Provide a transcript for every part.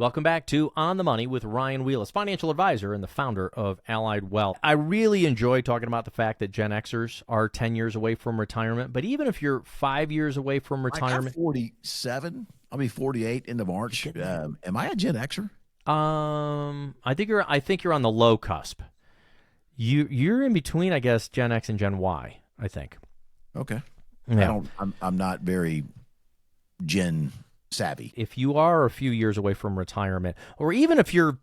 Welcome back to On the Money with Ryan Wheelis, financial advisor and the founder of Allied Wealth. I really enjoy talking about the fact that Gen Xers are 10 years away from retirement, but even if you're 5 years away from retirement. I'm 47. I'll be 48 into March. Am I a Gen Xer? I think you're on the low cusp. You're in between, I guess, Gen X and Gen Y, I think. Okay. Yeah. I'm not very Gen savvy. If you are a few years away from retirement, or even if you're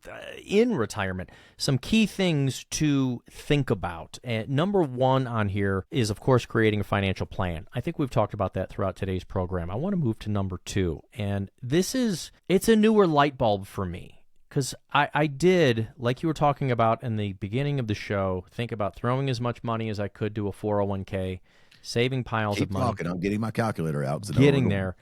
in retirement, some key things to think about. And number one on here is, of course, creating a financial plan. I think we've talked about that throughout today's program. I want to move to number two. And it's a newer light bulb for me, because I did, like you were talking about in the beginning of the show, think about throwing as much money as I could to a 401k, saving piles of money. Keep talking. I'm getting my calculator out. Getting there.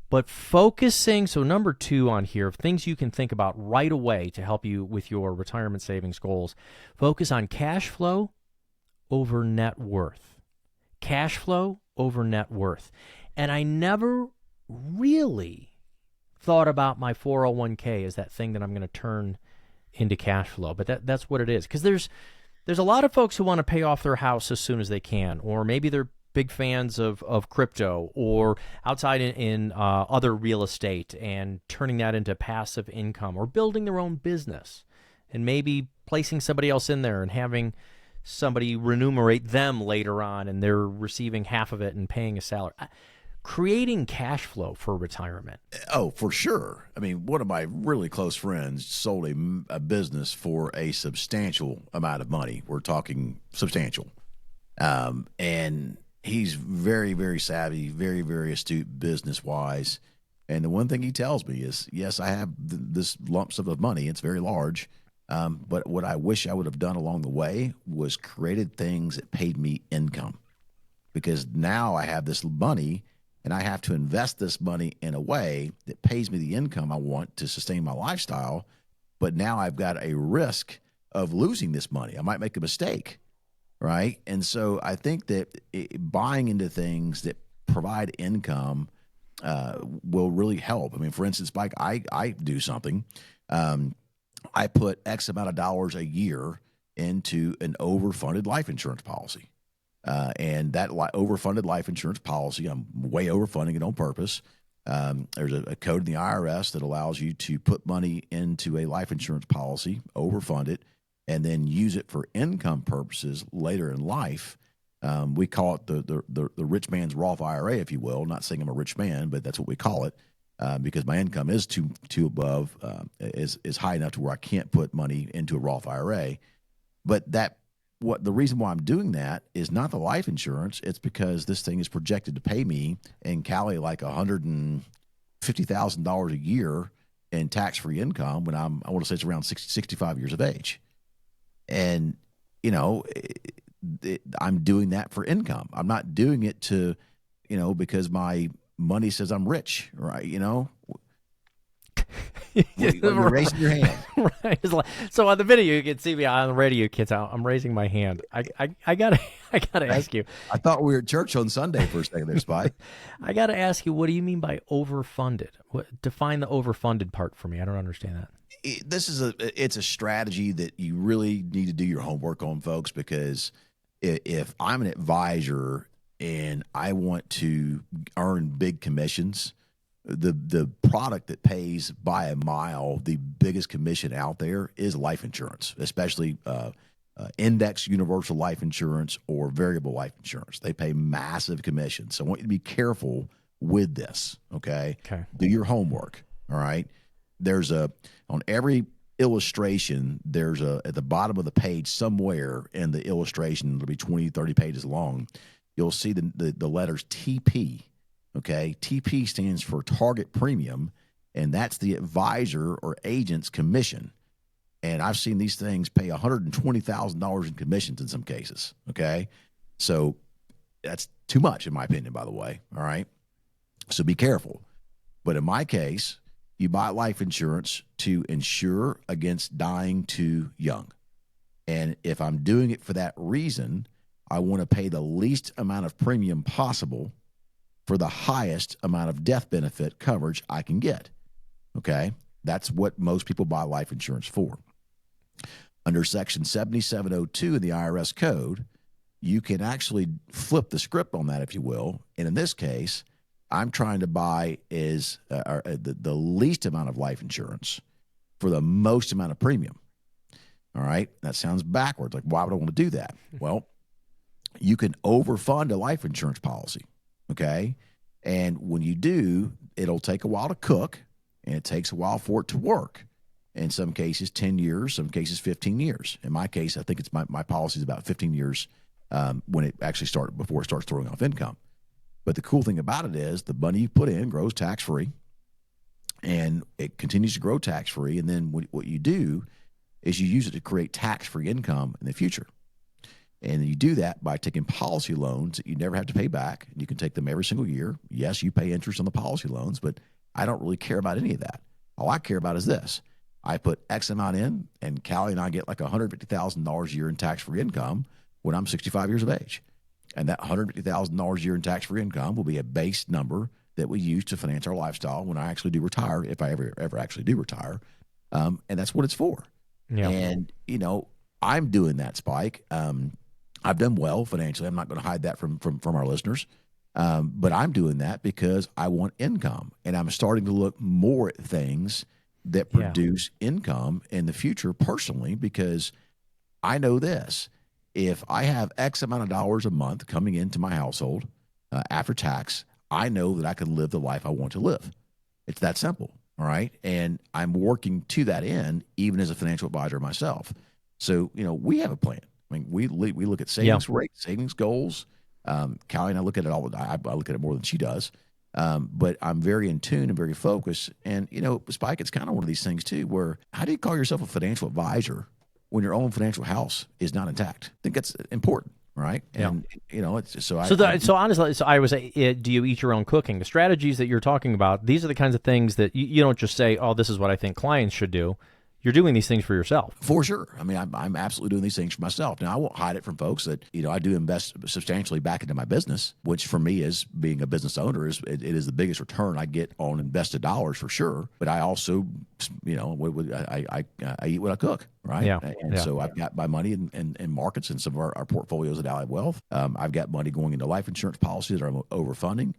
But focusing, so number two on here, things you can think about right away to help you with your retirement savings goals, focus on cash flow over net worth. Cash flow over net worth. And I never really thought about my 401k as that thing that I'm going to turn into cash flow. But that's what it is. Because there's a lot of folks who want to pay off their house as soon as they can, or maybe they're big fans of crypto or outside in other real estate and turning that into passive income, or building their own business and maybe placing somebody else in there and having somebody remunerate them later on and they're receiving half of it and paying a salary. Creating cash flow for retirement. Oh, for sure. I mean, one of my really close friends sold a business for a substantial amount of money. We're talking substantial. And he's very, very savvy, very, very astute business-wise. And the one thing he tells me is, yes, I have this lump sum of money. It's very large. But what I wish I would have done along the way was created things that paid me income. Because now I have this money, and I have to invest this money in a way that pays me the income I want to sustain my lifestyle. But now I've got a risk of losing this money. I might make a mistake. Right. And so I think that buying into things that provide income will really help. I mean, for instance, Mike, I do something. I put X amount of dollars a year into an overfunded life insurance policy. And that overfunded life insurance policy, I'm way overfunding it on purpose. There's a code in the IRS that allows you to put money into a life insurance policy, overfund it, and then use it for income purposes later in life. We call it the rich man's Roth IRA, if you will. Not saying I'm a rich man, but that's what we call it, because my income is too above, is high enough to where I can't put money into a Roth IRA. But the reason why I'm doing that is not the life insurance. It's because this thing is projected to pay me in Cali like $150,000 a year in tax-free income when I want to say it's around 65 years of age. And, I'm doing that for income. I'm not doing it to, because my money says I'm rich, right? You're raising your hand. Right. So on the video, you can see me on the radio, kids. I'm raising my hand. I gotta ask you. I thought we were at church on Sunday for a second there, Spike. I gotta ask you, what do you mean by overfunded? Define the overfunded part for me. I don't understand that. It's a strategy that you really need to do your homework on, folks, because if I'm an advisor and I want to earn big commissions, the product that pays by a mile the biggest commission out there is life insurance, especially index universal life insurance or variable life insurance. They pay massive commissions. So I want you to be careful with this, okay? Do your homework, all right? On every illustration, at the bottom of the page somewhere in the illustration, it'll be 20, 30 pages long, you'll see the letters TP, okay? TP stands for target premium, and that's the advisor or agent's commission. And I've seen these things pay $120,000 in commissions in some cases, okay? So that's too much, in my opinion, by the way, all right? So be careful. But in my case, you buy life insurance to insure against dying too young. And if I'm doing it for that reason, I want to pay the least amount of premium possible for the highest amount of death benefit coverage I can get. Okay? That's what most people buy life insurance for. Under Section 7702 in the IRS code, you can actually flip the script on that, if you will. And in this case, I'm trying to buy the least amount of life insurance for the most amount of premium. All right. That sounds backwards. Like, why would I want to do that? Well, you can overfund a life insurance policy. Okay. And when you do, it'll take a while to cook, and it takes a while for it to work. In some cases, 10 years, some cases, 15 years. In my case, I think it's my policy is about 15 years when it actually started, before it starts throwing off income. But the cool thing about it is the money you put in grows tax-free, and it continues to grow tax-free. And then what you do is you use it to create tax-free income in the future. And you do that by taking policy loans that you never have to pay back. And you can take them every single year. Yes, you pay interest on the policy loans, but I don't really care about any of that. All I care about is this. I put X amount in, and Callie and I get like $150,000 a year in tax-free income when I'm 65 years of age. And that $150,000 a year in tax-free income will be a base number that we use to finance our lifestyle when I actually do retire, if I ever actually do retire. And that's what it's for. Yeah. And, I'm doing that, Spike. I've done well financially. I'm not going to hide that from our listeners. But I'm doing that because I want income. And I'm starting to look more at things that produce income in the future personally, because I know this. If I have X amount of dollars a month coming into my household after tax, I know that I can live the life I want to live. It's that simple. All right. And I'm working to that end, even as a financial advisor myself. So, we have a plan. I mean, we look at savings rates, savings goals. Callie and I look at it all the time. I look at it more than she does. But I'm very in tune and very focused. And, Spike, it's kind of one of these things too, where how do you call yourself a financial advisor when your own financial house is not intact? I think that's important, right? And, it's just, so honestly, I would say, do you eat your own cooking? The strategies that you're talking about, these are the kinds of things that you don't just say, oh, this is what I think clients should do. You're doing these things for yourself. For sure. I mean, I'm absolutely doing these things for myself. Now, I won't hide it from folks that, I do invest substantially back into my business, which for me, is being a business owner, it is the biggest return I get on invested dollars for sure. But I also, I eat what I cook, right? Yeah. And so I've got my money in markets and some of our portfolios at Allied Wealth. I've got money going into life insurance policies that I'm overfunding.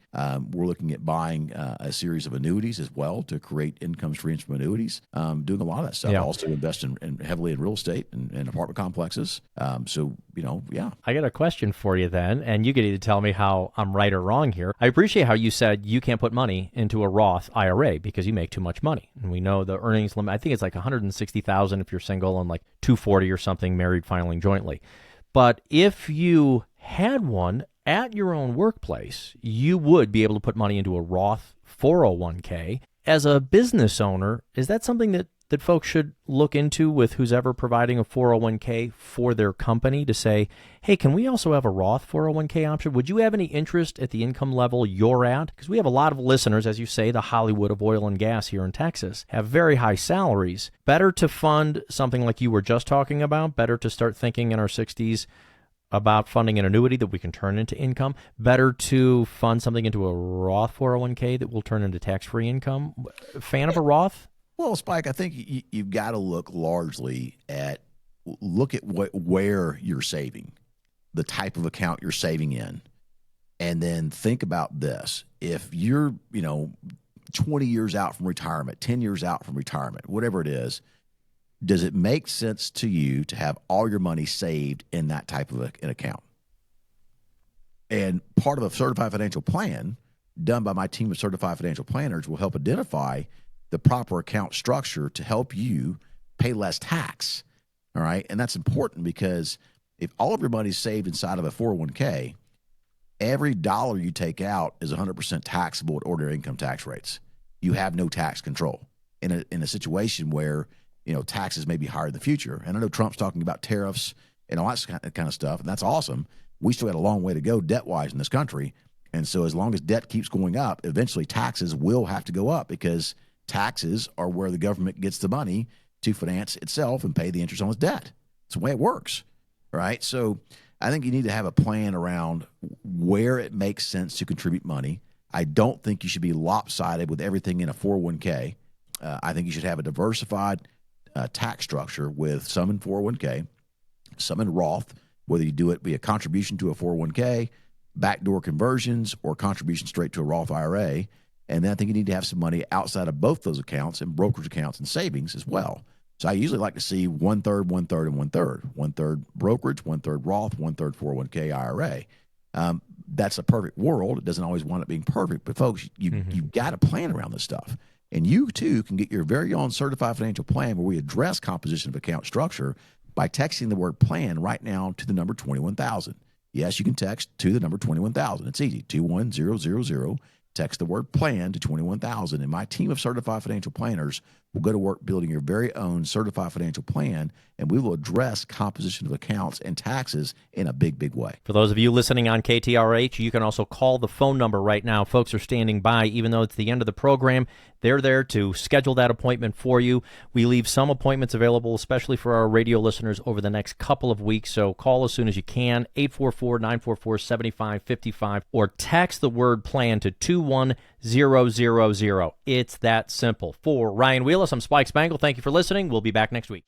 We're looking at buying a series of annuities as well to create income streams from annuities. Doing a lot of that stuff. I also invest in heavily in real estate and apartment complexes. I got a question for you then, and you get to tell me how I'm right or wrong here. I appreciate how you said you can't put money into a Roth IRA because you make too much money. And we know the earnings limit, I think it's like $160,000 if you're single and like $240 or something married filing jointly. But if you had one at your own workplace, you would be able to put money into a Roth 401k. As a business owner, is that something that folks should look into with who's ever providing a 401k for their company to say, hey, can we also have a Roth 401k option? Would you have any interest at the income level you're at? Because we have a lot of listeners, as you say, the Hollywood of oil and gas here in Texas, have very high salaries. Better to fund something like you were just talking about, better to start thinking in our 60s about funding an annuity that we can turn into income, better to fund something into a Roth 401k that will turn into tax-free income. Fan of a Roth? Well, Spike, I think you've got to look at where you're saving, the type of account you're saving in, and then think about this. If you're, 20 years out from retirement, 10 years out from retirement, whatever it is, does it make sense to you to have all your money saved in that type of an account? And part of a certified financial plan done by my team of certified financial planners will help identify the proper account structure to help you pay less tax. All right. And that's important because if all of your money is saved inside of a 401k, every dollar you take out is 100% taxable at ordinary income tax rates. You have no tax control in a situation where, taxes may be higher in the future. And I know Trump's talking about tariffs and all that kind of stuff. And that's awesome. We still got a long way to go debt-wise in this country. And so as long as debt keeps going up, eventually taxes will have to go up because taxes are where the government gets the money to finance itself and pay the interest on its debt. It's the way it works, right? So I think you need to have a plan around where it makes sense to contribute money. I don't think you should be lopsided with everything in a 401k. I think you should have a diversified tax structure with some in 401k, some in Roth, whether you do it via contribution to a 401k, backdoor conversions, or contribution straight to a Roth IRA. And then I think you need to have some money outside of both those accounts in brokerage accounts and savings as well. So I usually like to see 1/3, 1/3, and 1/3. 1/3 brokerage, 1/3 Roth, 1/3 401k IRA. That's a perfect world. It doesn't always wind up being perfect, but folks, you've got to plan around this stuff. And you too can get your very own certified financial plan where we address composition of account structure by texting the word plan right now to the number 21,000. Yes, you can text to the number 21,000. It's easy, 21000. Text the word plan to 21,000, and my team of certified financial planners will go to work building your very own certified financial plan, and we will address composition of accounts and taxes in a big, big way. For those of you listening on KTRH, you can also call the phone number right now. Folks are standing by. Even though it's the end of the program, they're there to schedule that appointment for you. We leave some appointments available, especially for our radio listeners, over the next couple of weeks, so call as soon as you can, 844-944-7555, or text the word plan to 21000. It's that simple. For Ryan Wheelis, I'm Spike Spangle. Thank you for listening. We'll be back next week.